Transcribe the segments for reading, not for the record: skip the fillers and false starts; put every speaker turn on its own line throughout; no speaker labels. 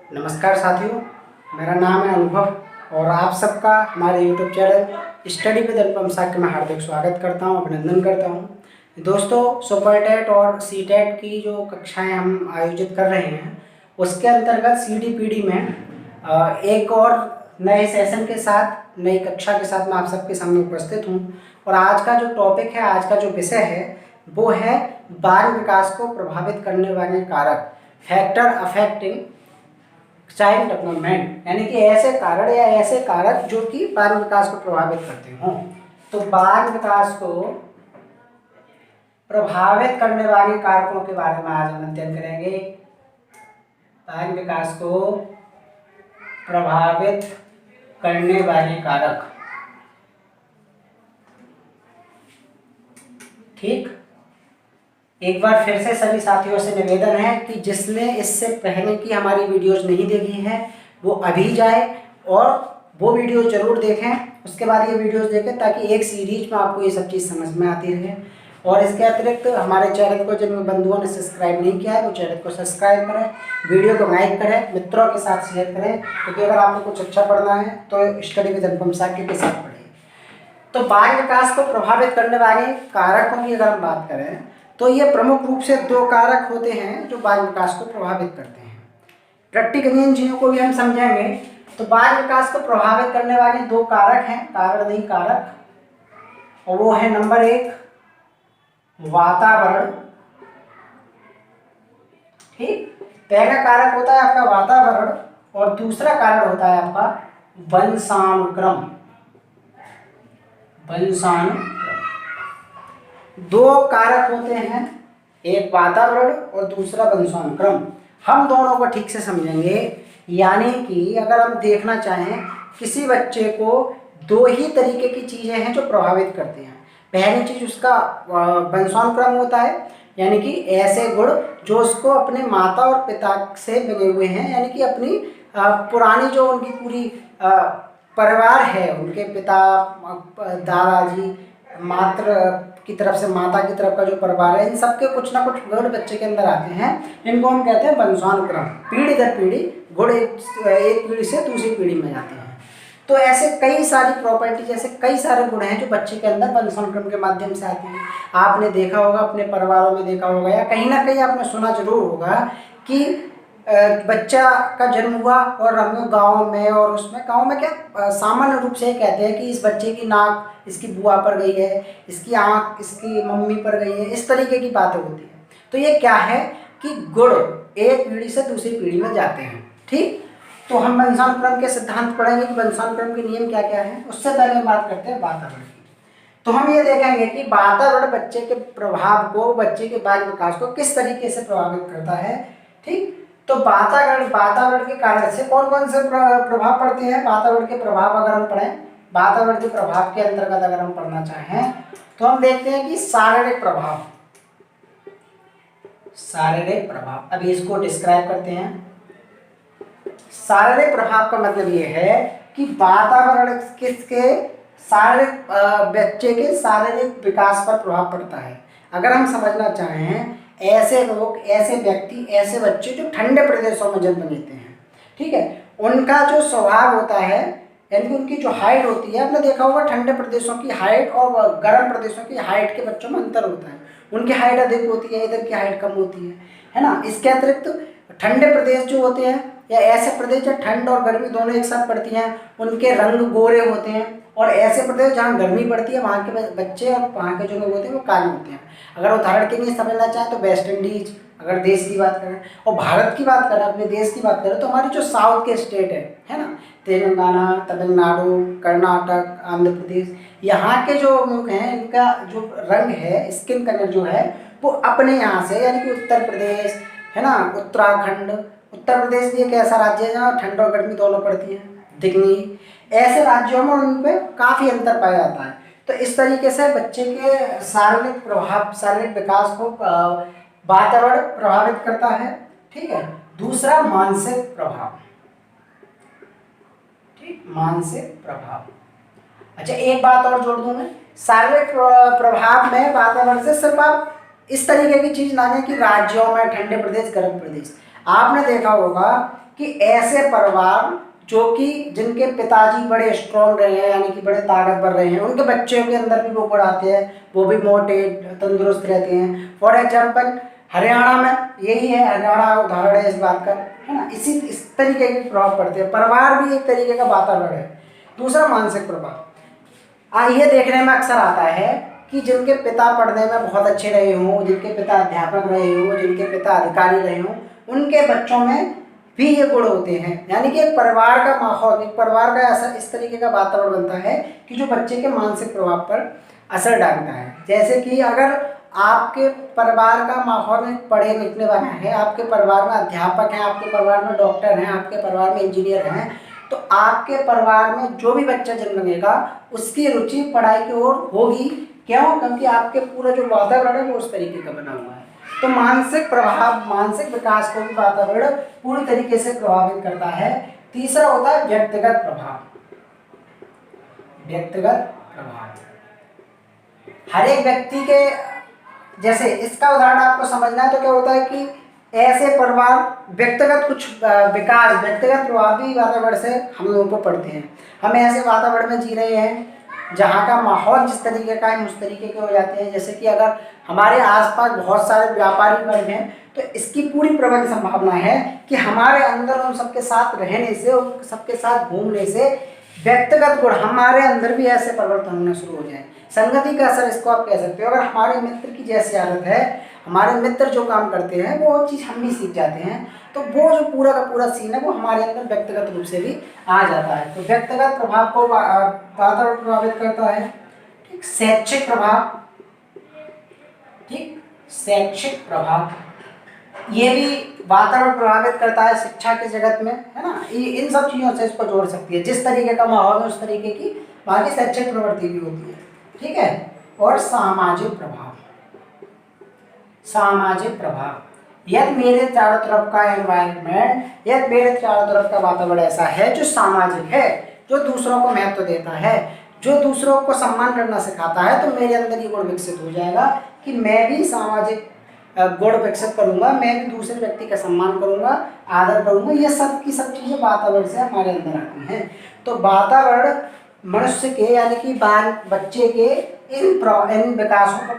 नमस्कार साथियों, मेरा नाम है अनुभव और आप सबका हमारे YouTube चैनल स्टडी विद अनुपम साक्य में हार्दिक स्वागत करता हूं, अभिनंदन करता हूं। दोस्तों, सुपर टेट और सी टेट की जो कक्षाएं हम आयोजित कर रहे हैं उसके अंतर्गत CDPD में एक और नए सेशन के साथ, नई कक्षा के साथ मैं आप सबके सामने उपस्थित हूं। और आज का जो टॉपिक है, आज का जो विषय है वो है बाल विकास को प्रभावित करने वाले कारक, फैक्टर अफेक्टिंग चाइल्ड डेवलपमेंट, यानी कि ऐसे कारण या ऐसे कारक जो कि बाल विकास को प्रभावित करते हों। तो बाल विकास को प्रभावित करने वाले कारकों के बारे में आज हम अध्ययन करेंगे। बाल विकास को प्रभावित करने वाले कारक, ठीक। एक बार फिर से सभी साथियों से निवेदन है कि जिसने इससे पहले की हमारी वीडियोज नहीं देखी है वो अभी जाए और वो वीडियो जरूर देखें, उसके बाद ये वीडियोज देखें ताकि एक सीरीज में आपको ये सब चीज़ समझ में आती रहे। और इसके अतिरिक्त हमारे चैनल को जिन बंधुओं ने सब्सक्राइब नहीं किया है वो चैनल को सब्सक्राइब करें, वीडियो को लाइक करें, मित्रों के साथ शेयर करें, क्योंकि अगर आपको कुछ अच्छा पढ़ना है तो स्टडी विद अनुपम साक्य के साथ पढ़ें। तो बाल विकास को प्रभावित करने वाले कारकों की अगर हम बात करें तो ये प्रमुख रूप से दो कारक होते हैं जो बाल विकास को प्रभावित करते हैं। प्रैक्टिकली इन चीज़ों को भी हम समझेंगे। तो बाल विकास को प्रभावित करने वाले दो कारक हैं, कारण नहीं कारक, और वो है नंबर 1 वातावरण, ठीक। पहला कारक होता है आपका वातावरण और दूसरा कारण होता है आपका वंशानुक्रम। वंशानुक्रम, दो कारक होते हैं, एक वातावरण और दूसरा वंशानुक्रम। हम दोनों को ठीक से समझेंगे, यानी कि अगर हम देखना चाहें किसी बच्चे को दो ही तरीके की चीज़ें हैं जो प्रभावित करती हैं। पहली चीज़ उसका वंशानुक्रम होता है, यानी कि ऐसे गुण जो उसको अपने माता और पिता से मिले हुए हैं, यानी कि अपनी पुरानी जो उनकी पूरी परिवार है, उनके पिता, दादाजी, मात्र की तरफ से माता की तरफ का जो परिवार है, इन सबके कुछ ना कुछ गुण बच्चे के अंदर आते हैं। इनको हम कहते हैं वंशानुक्रम। पीढ़ी दर पीढ़ी गुण एक पीढ़ी से दूसरी पीढ़ी में जाते हैं। तो ऐसे कई सारी प्रॉपर्टी, जैसे कई सारे गुण हैं जो बच्चे के अंदर वंशानुक्रम के माध्यम से आते हैं। आपने देखा होगा, अपने परिवारों में देखा होगा, या कहीं ना कहीं आपने सुना जरूर होगा कि बच्चा का जन्म हुआ और हम लोग गाँव में, और उसमें गाँव में क्या सामान्य रूप से कहते हैं कि इस बच्चे की नाक इसकी बुआ पर गई है, इसकी आँख इसकी मम्मी पर गई है, इस तरीके की बातें होती हैं। तो ये क्या है कि गुण एक पीढ़ी से दूसरी पीढ़ी में जाते हैं, ठीक। तो हम वंशानुक्रम के सिद्धांत पढ़ेंगे कि वंशानुक्रम के नियम क्या क्या हैं। उससे पहले बात करते हैं वातावरण की। तो हम ये देखेंगे कि वातावरण बच्चे के प्रभाव को, बच्चे के बाल विकास को किस तरीके से प्रभावित करता है, ठीक। तो वातावरण के कारण से कौन कौन से प्रभाव पड़ते हैं। वातावरण के प्रभाव अगर हम पढ़ें, वातावरण के प्रभाव के अंतर्गत अगर हम पढ़ना चाहें तो हम देखते हैं कि शारीरिक प्रभाव। शारीरिक प्रभाव, अभी इसको डिस्क्राइब करते हैं। शारीरिक प्रभाव का मतलब ये है कि वातावरण किसके शारीरिक बच्चे के शारीरिक विकास पर प्रभाव पड़ता है। अगर हम समझना चाहें, ऐसे लोग, ऐसे व्यक्ति, ऐसे बच्चे जो ठंडे प्रदेशों में जन्म लेते हैं, ठीक है, उनका जो स्वभाव होता है, यानी कि उनकी जो हाइट होती है, आपने देखा होगा ठंडे प्रदेशों की हाइट और गर्म प्रदेशों की हाइट के बच्चों में अंतर होता है। उनकी हाइट अधिक होती है, इधर की हाइट कम होती है ना। इसके अतिरिक्त ठंडे प्रदेश जो होते हैं, या ऐसे प्रदेश जहाँ ठंड और गर्मी दोनों एक साथ पड़ती हैं, उनके रंग गोरे होते हैं। और ऐसे प्रदेश जहाँ गर्मी पड़ती है वहाँ के बच्चे और वहाँ के जो लोग होते हैं वो काले होते हैं। अगर उदाहरण के लिए समझना चाहें तो वेस्ट इंडीज, अगर देश की बात करें, और भारत की बात करें, अपने देश की बात करें, तो हमारी जो साउथ के स्टेट है ना, तेलंगाना, तमिलनाडु, कर्नाटक, आंध्र प्रदेश, यहाँ के जो लोग हैं, इनका जो रंग है, स्किन कलर जो है, वो अपने यहाँ से, यानी कि उत्तर प्रदेश है ना, उत्तराखंड, उत्तर प्रदेश भी एक ऐसा राज्य है जहाँ ठंड और गर्मी दोनों पड़ती है, दिल्ली, ऐसे राज्यों में उन पर काफ़ी अंतर पाया जाता है। तो इस तरीके से बच्चे के शारीरिक प्रभाव, शारीरिक विकास को वातावरण प्रभावित करता है, ठीक है। दूसरा मानसिक प्रभाव, ठीक, मानसिक प्रभाव। अच्छा, एक बात और जोड़ दूं मैं, शारीरिक प्रभाव में वातावरण से सिर्फ आप इस तरीके की चीज ना लें कि राज्यों में ठंडे प्रदेश, गर्म प्रदेश। आपने देखा होगा कि ऐसे परिवार जो कि जिनके पिताजी बड़े स्ट्रॉन्ग रहे हैं, यानी कि बड़े ताकतवर रहे हैं, उनके बच्चों के अंदर भी वो गुण आते हैं, वो भी मोटे तंदुरुस्त रहते हैं। फॉर एग्जाम्पल हरियाणा में यही है, हरियाणा उदाहरण है इस बात का, है ना। इस तरीके के प्रभाव पड़ते हैं। परिवार भी एक तरीके का वातावरण है। दूसरा मानसिक प्रभाव, ये देखने में अक्सर आता है कि जिनके पिता पढ़ने में बहुत अच्छे रहे हों, जिनके पिता अध्यापक रहे हों, जिनके पिता अधिकारी रहे हों, उनके बच्चों में भी ये गुण होते हैं। यानी कि एक परिवार का माहौल, एक परिवार का ऐसा इस तरीके का वातावरण बनता है कि जो बच्चे के मानसिक प्रभाव पर असर डालता है। जैसे कि अगर आपके परिवार का माहौल में पढ़े लिखने वाला है, आपके परिवार में अध्यापक हैं, आपके परिवार में डॉक्टर हैं, आपके परिवार में इंजीनियर हैं, तो आपके परिवार में जो भी बच्चा जन्म लेगा उसकी रुचि पढ़ाई की ओर होगी। क्यों? क्योंकि आपके पूरा जो वातावरण है वो उस तरीके का बना हुआ है। तो मानसिक प्रभाव, मानसिक विकास को भी वातावरण पूरी तरीके से प्रभावित करता है। तीसरा होता है व्यक्तिगत प्रभाव। व्यक्तिगत प्रभाव हर एक व्यक्ति के, जैसे इसका उदाहरण आपको समझना है तो क्या होता है कि ऐसे परिवार व्यक्तिगत कुछ विकास, व्यक्तिगत प्रभाव भी वातावरण से हम लोगों को पड़ते हैं। हम ऐसे वातावरण में जी रहे हैं जहाँ का माहौल जिस तरीके का है उस तरीके के हो जाते हैं। जैसे कि अगर हमारे आसपास बहुत सारे व्यापारी वर्ग हैं तो इसकी पूरी प्रबल संभावना है कि हमारे अंदर उन सबके साथ रहने से, उन सबके साथ घूमने से व्यक्तिगत गुण हमारे अंदर भी ऐसे परिवर्तन होना शुरू हो जाए। संगति का असर इसको आप कह सकते हो। अगर हमारे मित्र की जैसी आदत है, हमारे मित्र जो काम करते हैं वो चीज़ हम भी सीख जाते हैं, तो वो जो पूरा का पूरा सीन है वो हमारे अंदर व्यक्तिगत रूप से भी आ जाता है। तो व्यक्तिगत प्रभाव को वातावरण प्रभावित करता है। ठीक, शैक्षिक प्रभाव, ठीक, शैक्षिक प्रभाव ये भी वातावरण प्रभावित करता है शिक्षा के जगत में, है ना। इन सब चीज़ों से इसको जोड़ सकती है। जिस तरीके का माहौल है उस तरीके की वहाँ की शैक्षिक प्रवृत्ति भी होती है। ठीक है। और सामाजिक प्रभाव, सामाजिक प्रभाव, यदि मेरे चारों तरफ का एनवायरनमेंट, यदि मेरे चारों तरफ का वातावरण ऐसा है जो सामाजिक है, जो दूसरों को महत्व देता है, जो दूसरों को सम्मान करना सिखाता है, तो मेरे अंदर ये गुण विकसित हो जाएगा कि मैं भी सामाजिक गुण विकसित करूंगा, मैं भी दूसरे व्यक्ति का सम्मान करूंगा, आदर करूंगा। ये सब की सब चीज़ें वातावरण से हमारे अंदर आती हैं। तो वातावरण मनुष्य के, यानी कि बच्चे के इन विकासों पर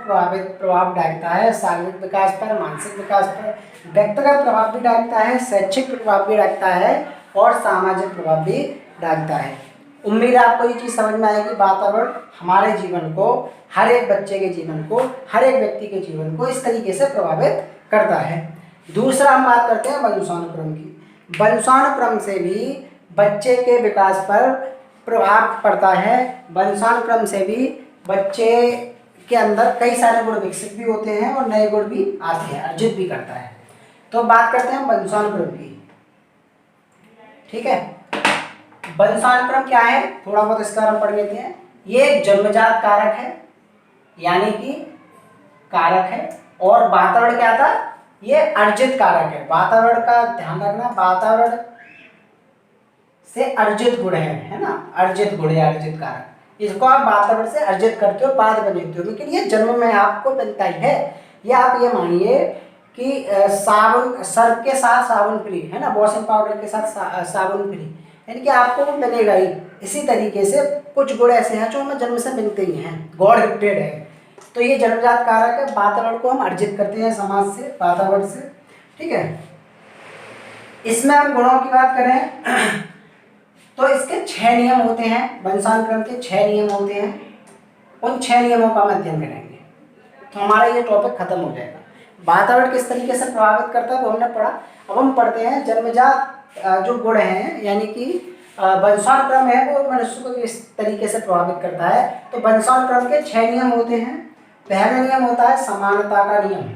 प्रभाव डालता है। शारीरिक विकास पर, मानसिक विकास पर, व्यक्तिगत प्रभाव भी डालता है, शैक्षिक प्रभाव भी डालता है और सामाजिक प्रभाव भी डालता है। उम्मीद है आपको ये चीज़ समझ में आएगी। वातावरण हमारे जीवन को, हर एक बच्चे के जीवन को, हर एक व्यक्ति के जीवन को इस तरीके से प्रभावित करता है। दूसरा हम बात करते हैं वंशानुक्रम की। वंशानुक्रम से भी बच्चे के विकास पर प्रभाव पड़ता है। वंशानुक्रम से भी बच्चे के अंदर कई सारे गुण विकसित भी होते हैं और नए गुण भी आते हैं, अर्जित भी करता है। तो बात करते हैं वंशानुक्रम की। ठीक है, वंशानुक्रम क्या है, थोड़ा बहुत इसका हम पढ़ लेते हैं। ये एक जन्मजात कारक है, यानी कि कारक है। और वातावरण क्या था, ये अर्जित कारक है। वातावरण का ध्यान रखना, वातावरण से अर्जित गुण है ना, अर्जित गुण है, अर्जित कारक। इसको आप वातावरण से अर्जित करते हो, बाद में लेते हो, लेकिन ये जन्म में आपको बनता ही है। ये आप ये मानिए कि साबुन, सर्फ के साथ साबुन फ्री, है ना, वॉशिंग पाउडर के साथ साबुन फ्री, यानी कि आपको वो मिलेगा ही। इसी तरीके से कुछ गुण ऐसे हैं जो हमें जन्म से मिलते ही हैं, गॉड गिफ्टेड है। तो ये जन्मजात कारक है। वातावरण को हम अर्जित करते हैं समाज से, वातावरण से। ठीक है, इसमें हम गुणों की बात करें तो इसके 6 नियम होते हैं। वंशानुक्रम के 6 नियम होते हैं। उन 6 नियमों का हम अध्ययन करेंगे तो हमारा ये टॉपिक खत्म हो जाएगा। वातावरण किस तरीके से प्रभावित करता है वो हमने पढ़ा। अब हम पढ़ते हैं जन्मजात जो गुण हैं, यानी कि वंशानुक्रम है, वो मनुष्य को इस तरीके से प्रभावित करता है। तो वंशानुक्रम के 6 नियम होते हैं। पहला नियम होता है समानता का नियम।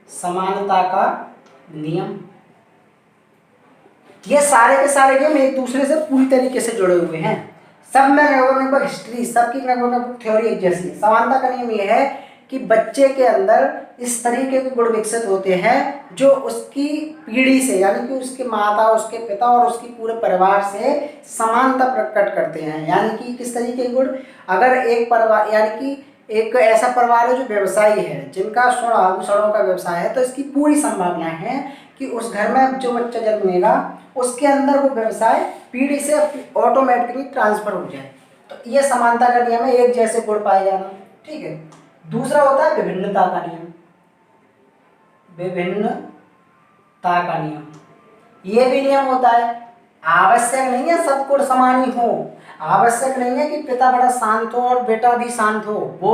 समानता का नियम, ये सारे के सारे नियम एक दूसरे से पूरी तरीके से जुड़े हुए हैं। सब में लगभग हिस्ट्री, सबकी लगभग थ्योरी एक जैसी है। समानता का नियम ये है कि बच्चे के अंदर इस तरीके के गुण विकसित होते हैं जो उसकी पीढ़ी से, यानी कि उसके माता, उसके पिता और उसके पूरे परिवार से समानता प्रकट करते हैं। यानी कि किस तरीके के गुण, अगर एक परिवार, यानी कि एक ऐसा परिवार है जो व्यवसायी है, जिनका स्वर्ण का व्यवसाय है, तो इसकी पूरी संभावना है कि उस घर में जो बच्चा जन्मेगा उसके अंदर वो व्यवसाय पीढ़ी से ऑटोमेटिकली ट्रांसफर हो जाए। तो ये समानता का नियम है, एक जैसे गुण पाए जाना। ठीक है। दूसरा होता है विभिन्नता का नियम। विभिन्नता का नियम, ये भी नियम होता है। आवश्यक नहीं है सब गुण समान ही हो, आवश्यक नहीं है कि पिता बड़ा शांत हो और बेटा भी शांत हो, वो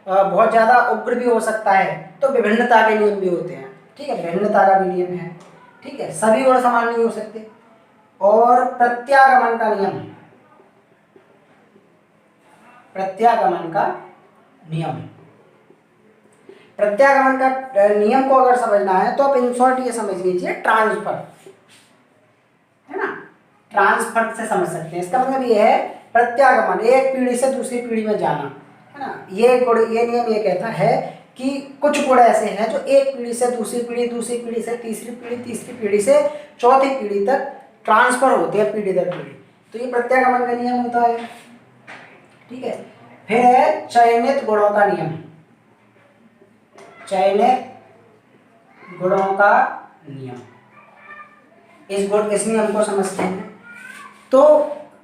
बहुत ज्यादा उग्र भी हो सकता है। तो विभिन्नता के नियम भी होते हैं। ठीक है, विभिन्नता का भी नियम है। ठीक है, सभी गुण समान नहीं हो सकते। और प्रत्यागमन का नियम, प्रत्यागमन का नियम, प्रत्यागमन का नियम को अगर समझना है तो आप इन शॉर्ट ये समझ लीजिए, ट्रांसफर है ना, ट्रांसफर से समझ सकते हैं। इसका मतलब ये है प्रत्यागमन, एक पीढ़ी से दूसरी पीढ़ी में जाना, है ना। ये नियम ये कहता है कि कुछ गुण ऐसे हैं जो एक पीढ़ी से दूसरी पीढ़ी, दूसरी पीढ़ी से तीसरी पीढ़ी, तीसरी पीढ़ी से चौथी पीढ़ी तक ट्रांसफर होते हैं, पीढ़ी दर पीढ़ी। तो ये प्रत्यागमन का नियम होता है। ठीक है। फिर है चयनित गुणों का नियम। चयनित गुणों का नियम, इस नियम को समझते हैं। तो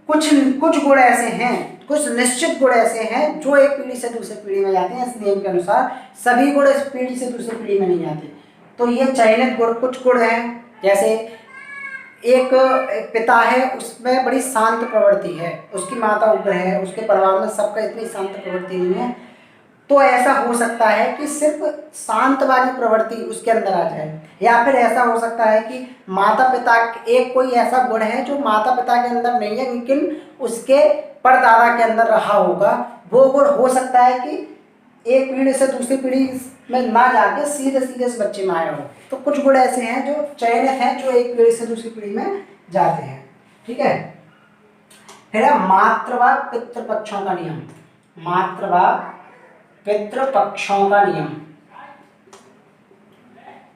कुछ गुण ऐसे हैं, कुछ निश्चित गुण ऐसे हैं जो एक पीढ़ी से दूसरी पीढ़ी में जाते हैं। इस नियम के अनुसार सभी गुण इस पीढ़ी से दूसरी पीढ़ी में नहीं जाते। तो ये चयनित गुण, कुछ गुण हैं, जैसे एक पिता है, उसमें बड़ी शांत प्रवृत्ति है, उसकी माता उग्र है, उसके परिवार में सबका इतनी शांत प्रवृत्ति नहीं है, तो ऐसा हो सकता है कि सिर्फ शांत वाली प्रवृत्ति उसके अंदर आ जाए। या फिर ऐसा हो सकता है कि माता पिता, एक कोई ऐसा गुण है जो माता पिता के अंदर नहीं है लेकिन उसके परदादा के अंदर रहा होगा, वो गुण हो सकता है कि एक पीढ़ी से दूसरी पीढ़ी में ना जाके सीधे सीधे इस बच्चे में आया हो। तो कुछ गुण ऐसे हैं जो चयनित हैं, जो एक पीढ़ी से दूसरी पीढ़ी में जाते हैं। ठीक है। फिर है मातृ व पितृपक्षों का नियम। मातृ व पितृपक्षों का नियम,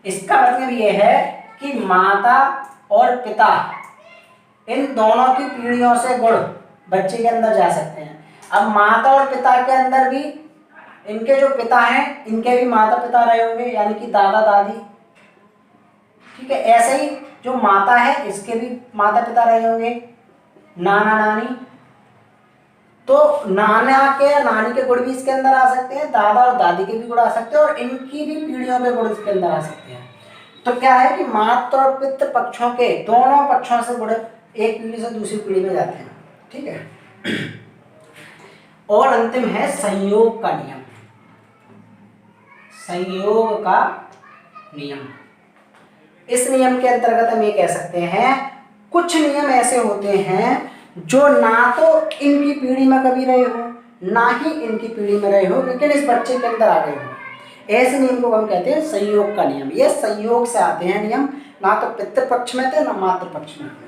इसका मतलब यह है कि माता और पिता, इन दोनों की पीढ़ियों से गुण बच्चे के अंदर जा सकते हैं। अब माता और पिता के अंदर भी, इनके जो पिता हैं इनके भी माता पिता रहे होंगे, यानी कि दादा दादी। ठीक है। ऐसे ही जो माता है इसके भी माता पिता रहे होंगे, नाना नानी। तो नाना के या नानी के गुण भी इसके अंदर आ सकते हैं, दादा और दादी के भी गुण आ सकते हैं, और इनकी भी पीढ़ियों के गुण इसके अंदर आ सकते हैं। तो क्या है कि मातृ और पितृ पक्षों के दोनों पक्षों से गुण एक पीढ़ी से दूसरी पीढ़ी में जाते हैं। ठीक है। और अंतिम है संयोग का नियम। संयोग का नियम, इस नियम के अंतर्गत हम ये कह सकते हैं, कुछ नियम ऐसे होते हैं जो ना तो इनकी पीढ़ी में कभी रहे हो, ना ही इनकी पीढ़ी में रहे हो, लेकिन इस बच्चे के अंदर आ गए हो। ऐसे नियम को हम कहते हैं संयोग का नियम। ये संयोग से आते हैं नियम, ना तो पितृपक्ष में थे ना मातृपक्ष में थे।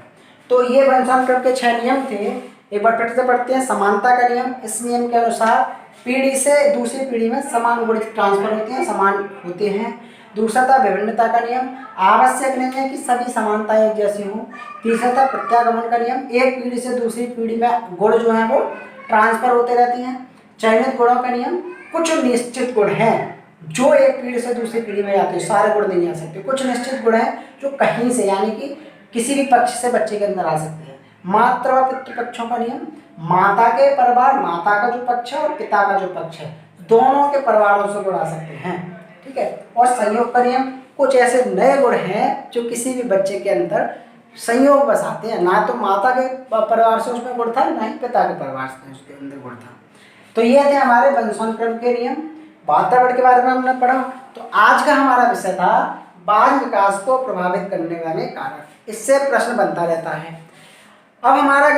तो ये वंशानुक्रम के 6 नियम थे। एक बार फिर से पढ़ते हैं। समानता का नियम, इस नियम के अनुसार पीढ़ी से दूसरी पीढ़ी में समान गुण ट्रांसफर होते हैं, समान होते हैं। दूसरा था विभिन्नता का नियम, आवश्यक नहीं है कि सभी समानताएं एक जैसी हों। तीसरा था प्रत्यागमन का नियम, एक पीढ़ी से दूसरी पीढ़ी में गुण जो है वो ट्रांसफर होते रहते हैं। चयनित गुणों का नियम, कुछ निश्चित गुण हैं जो एक पीढ़ी से दूसरी पीढ़ी में जाते हैं, सारे गुण नहीं आ सकते। कुछ निश्चित गुण हैं जो कहीं से, यानी कि किसी भी पक्ष से बच्चे के अंदर आ सकते हैं। मातृ व पितृपक्षों का नियम, माता के परिवार, माता का जो पक्ष है और पिता का जो पक्ष है, दोनों के परिवारों से गुण आ सकते हैं। ठीक है। और संयोग का नियम, कुछ ऐसे नए गुण हैं जो किसी भी बच्चे के अंदर संयोग बस आते हैं, ना तो माता के परिवार से उसमें गुण था, ना ही पिता के परिवार से उसके अंदर गुण था। तो ये थे हमारे वंशानुक्रम के नियम। वातावरण के बारे में हमने पढ़ा। तो आज का हमारा विषय था बाल विकास को प्रभावित करने वाले कारक। इससे प्रश्न बनता रहता है। अब हमारा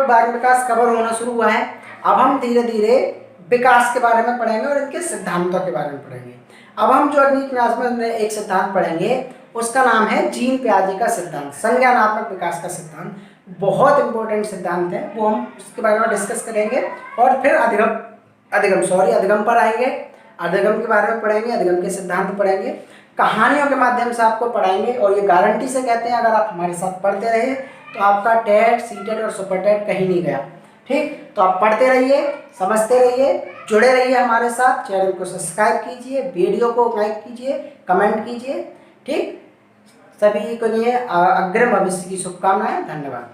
बाल विकास कवर होना शुरू हुआ है। अब हम धीरे धीरे विकास के बारे में पढ़ेंगे और इनके सिद्धांतों के बारे में पढ़ेंगे। अब हम जो अगली क्लास में एक सिद्धांत पढ़ेंगे, उसका नाम है जीन प्याजे का सिद्धांत, संज्ञानात्मक विकास का सिद्धांत। बहुत इंपॉर्टेंट सिद्धांत है, वो हम उसके बारे में डिस्कस करेंगे। और फिर अधिगम पर आएंगे, अधिगम के बारे में पढ़ेंगे, अधिगम के सिद्धांत पढ़ेंगे, कहानियों के माध्यम से आपको पढ़ाएंगे। और ये गारंटी से कहते हैं, अगर आप हमारे साथ पढ़ते रहे तो आपका टेट, सीटेट और सुपर टेट कहीं नहीं गया। ठीक, तो आप पढ़ते रहिए, समझते रहिए, जुड़े रहिए हमारे साथ, चैनल को सब्सक्राइब कीजिए, वीडियो को लाइक कीजिए, कमेंट कीजिए। ठीक, सभी को लिए अग्रिम भविष्य की शुभकामनाएं। धन्यवाद।